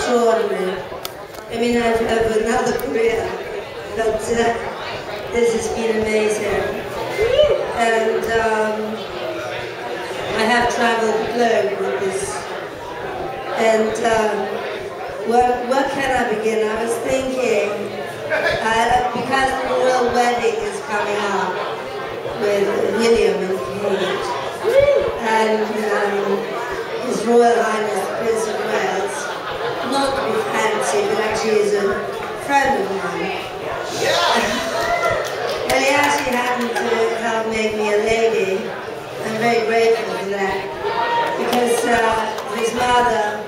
extraordinary. I mean, I have another career, but this has been amazing. And I have traveled the globe with this. And where can I begin? I was thinking, because the royal wedding is coming up with William and Kate, and His Royal Highness the Prince of Wales, not to be fancy, but actually is a friend of mine. Well, he actually happened to help make me a lady. I'm very grateful for that, because his mother,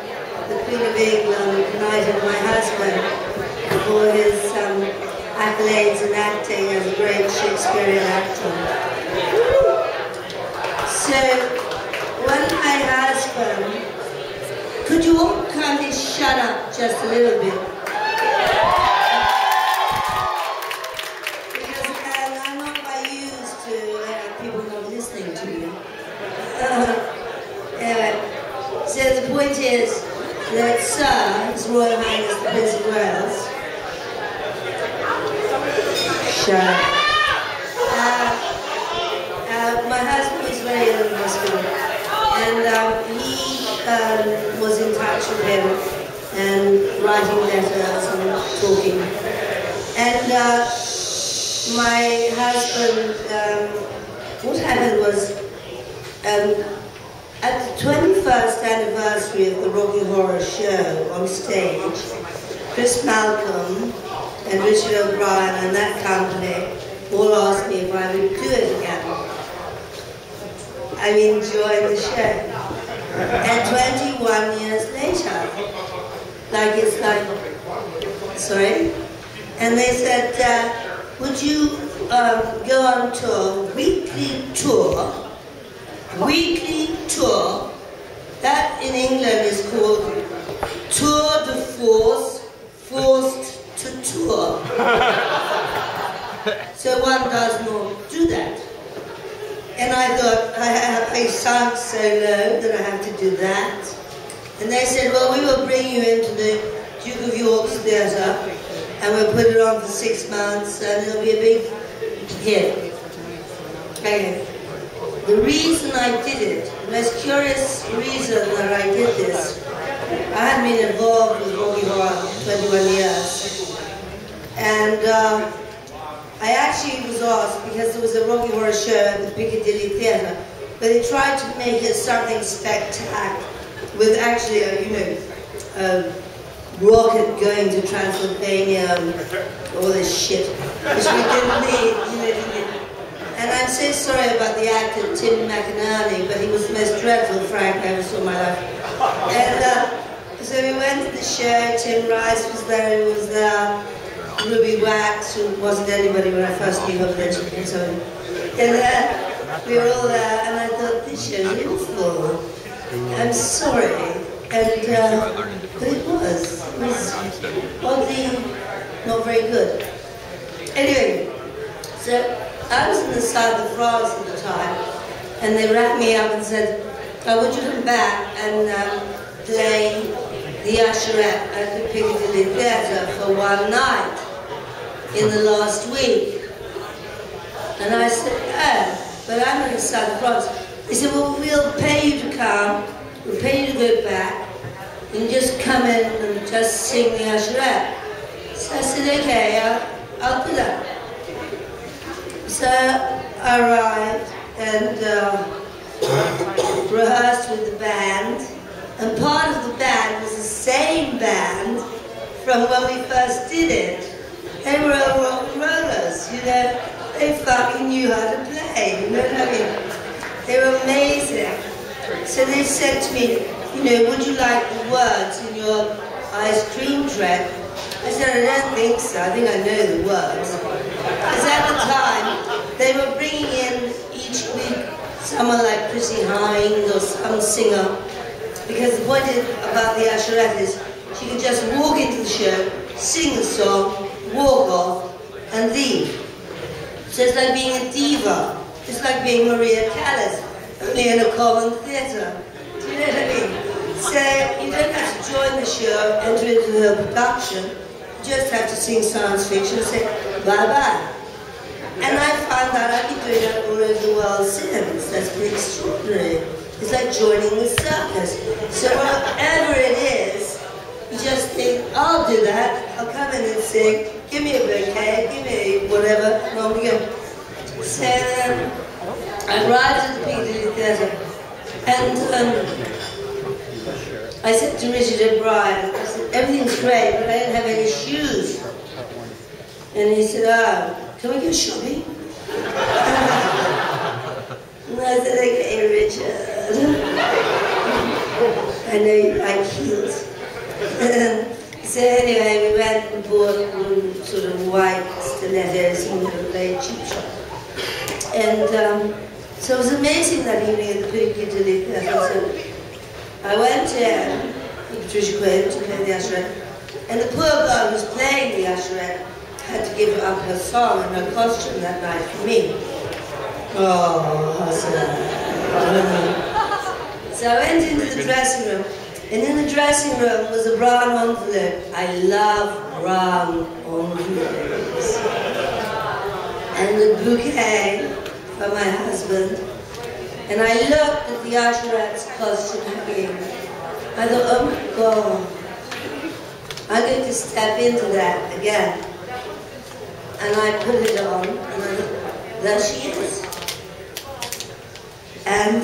the Queen of England, knighted my husband for his accolades in acting as a great Shakespearean actor. So, when my husband, could you all kindly shut up just a little bit? Because I'm not quite used to people not listening to me. So the point is that Sir, His Royal Highness the Prince of Wales, shut up. My husband was very ill in hospital, and he was in touch with him and writing letters and talking. And my husband, what happened was, at the 21st anniversary of the Rocky Horror Show on stage, Chris Malcolm and Richard O'Brien and that company all asked me if I would do it again. I enjoyed the show. And 21 years later, sorry? And they said, would you go on tour, weekly tour, that in England is called Tour de Force, forced to tour. So one does not do that. And I thought, I sound so low that I have to do that. And they said, well, we will bring you into the Duke of York's theatre, and we'll put it on for 6 months, and it'll be a big hit. Okay. The reason I did it, the most curious reason that I did this, I had been involved with Rocky Horror for 21 years. And I actually was asked, because there was a Rocky Horror show at the Piccadilly Theatre, but they tried to make it something spectacular, with actually a rocket going to Transylvania and all this shit, which we didn't need, And I'm so sorry about the actor Tim McInerney, but he was the most dreadful Frank I ever saw in my life. And so we went to the show. Tim Rice was there, who was there. Ruby Wax, who wasn't anybody when I first knew her, and so on. And we were all there, and I thought, this show's awful. I'm sorry. And but it was oddly not very good. Anyway, so I was in the south of France at the time, and they rang me up and said, oh, would you come back and play the usherette at the Piccadilly Theatre for one night in the last week? And I said, oh, but I'm in the south of France. They said, well, we'll pay you to come, we'll pay you to go back, and just come in and just sing the usherette. So I said, okay, I'll do that. So I arrived and rehearsed with the band, and part of the band was the same band from when we first did it. They were all rock and rollers, they fucking knew how to play, you know what I mean? They were amazing. So they said to me, would you like the words in your ice cream tread? I said, I don't think so, I think I know the words. Because at the time, they were bringing in each week someone like Chrissy Hynde or some singer. Because the point about the usherette is she could just walk into the show, sing the song, walk off, and leave. So it's like being a diva. It's like being Maria Callas, only in a common theatre. Do you know what I mean? So you don't have to join the show, enter into the production, you just have to sing science fiction and say bye-bye. And I found out I've been doing that all over the world since. That's pretty extraordinary. It's like joining the circus. So whatever it is, you just think, I'll do that, I'll come in and sing, give me a bouquet, give me whatever, and on we go. So I arrived at the Piccadilly Theatre, and I said to Richard O'Brien, I said, everything's great, but I don't have any shoes. And he said, oh, can we go shopping? And I said, okay, Richard. I know you like heels. So anyway, we went and bought sort of white stilettos and we played cheap shop. And so it was amazing that evening at the Piccadilly Theatre. I went in with Patricia Quinn to play the usherette, and the poor girl who was playing the usherette had to give up her song and her costume that night for me. Oh, how sad. So I went into the dressing room, and in the dressing room was a brown envelope. I love brown envelopes. And the bouquet for my husband. And I looked at the usherette's costume hanging. I thought, oh my God, I'm going to step into that again. And I put it on, and I thought, there she is. And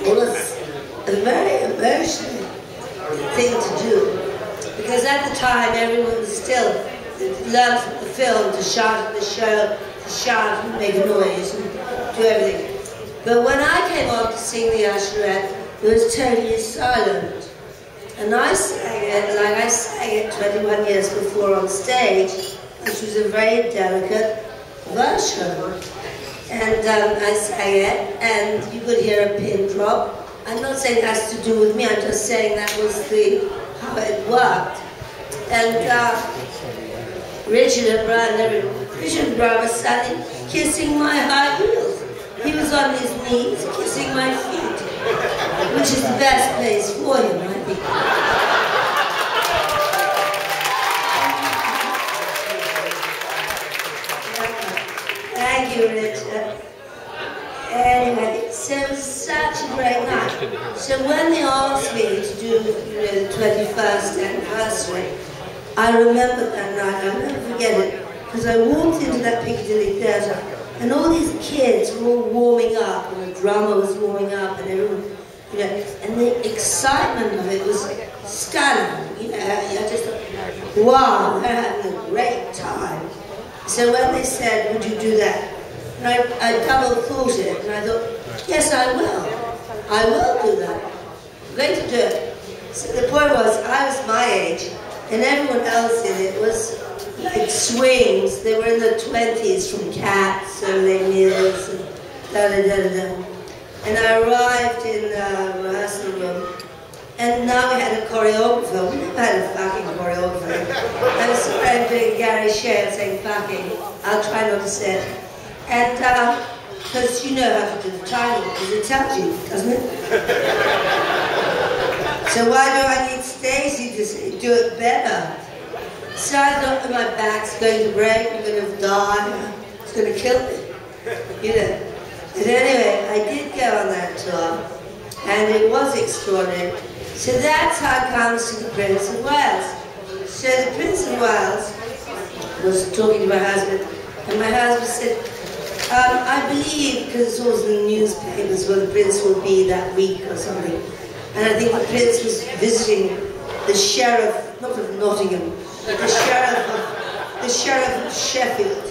it was a very emotional thing to do, because at the time everyone was still learned from the film to shout at the show, to shout and make a noise and do everything. But when I came on to sing the usherette, it was totally silent. And I sang it like I sang it 21 years before on stage, which was a very delicate version. And I sang it, and you could hear a pin drop. I'm not saying that has to do with me, I'm just saying that was how it worked. And Richard O'Brien was standing kissing my high heels. He was on his knees kissing my feet, which is the best place for him, I think. Thank you, Richard. Anyway, so it was such a great night. So when they asked me to do the 21st anniversary, I remember that night, I'll never forget it, because I walked into that Piccadilly Theatre, and all these kids were all warming up, and the drummer was warming up, and everyone, and the excitement of it was stunning. I just thought, wow, they're having a great time. So when they said, would you do that? And I double thought it, and I thought, yes, I will. I will do that. I'm going to do it. So the point was, I was my age, and everyone else in it was like swings. They were in their 20s, from Cats and Les Mis and da-da-da-da-da. And I arrived in the rehearsal room, and now we had a choreographer. We never had a fucking choreographer. I'm sorry I'm doing Gary Shea saying fucking. I'll try not to say it. And, because you know how to do the timing, because it tells you, doesn't it? So why do I need Stacey to do it better? So I thought, my back's going to break, I'm going to die, it's going to kill me, But anyway, I did go on that tour, and it was extraordinary. So that's how it comes to the Prince of Wales. So the Prince of Wales was talking to my husband, and my husband said, I believe, because it's always in the newspapers where the Prince will be that week or something, and I think the Prince was visiting the sheriff, not of Nottingham, but the sheriff of Sheffield.